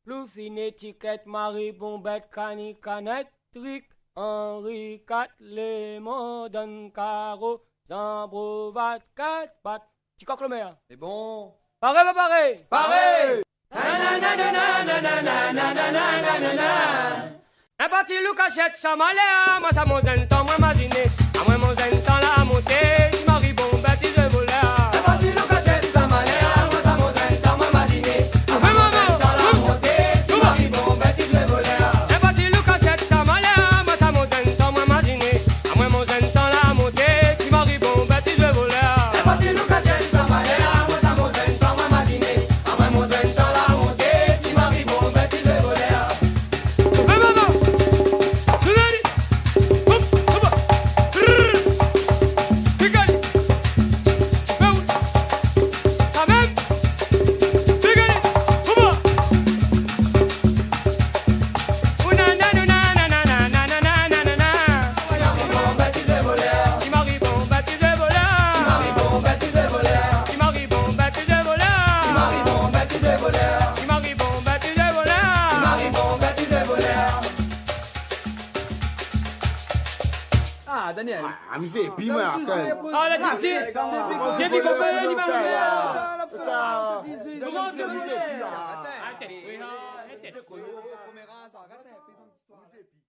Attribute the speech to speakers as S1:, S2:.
S1: Ploufine, étiquette, Marie, Bombette, Cani, Canette, Tric, Henri, 4, Lémon, Don, Caro, Zambrovat, 4, Pat. Tu coques le maire.
S2: C'est bon.
S1: Paré, pas paré.
S2: Paré.
S1: Un parti loup cachette, ça m'a l'air, moi ça mon temps, moi ma dîner. À moi mon temps la montée, tu Marie, Bombette, il veut voler.
S2: Un parti loup cachette, ça m'a l'air, moi ça mon temps, moi ma dîner. À moi mon temps la montée, tu Marie, Bombette, il veut voler.
S1: Un parti loup cachette, ça m'a l'air, moi ça mon temps, moi ma dîner. À moi mon temps la montée, tu Marie, Bombette, il veut voler.
S2: Un parti loup cachette, ça m'a l'air, moi ça mon temps, moi ma dîner. À moi mon temps la montée, tu Marie, Bombette, il veut voler.
S3: Ah, Daniel.
S4: Amusez, puis moi,
S1: Ah, la petite, j'ai vu qu'on peut y
S3: Arrête.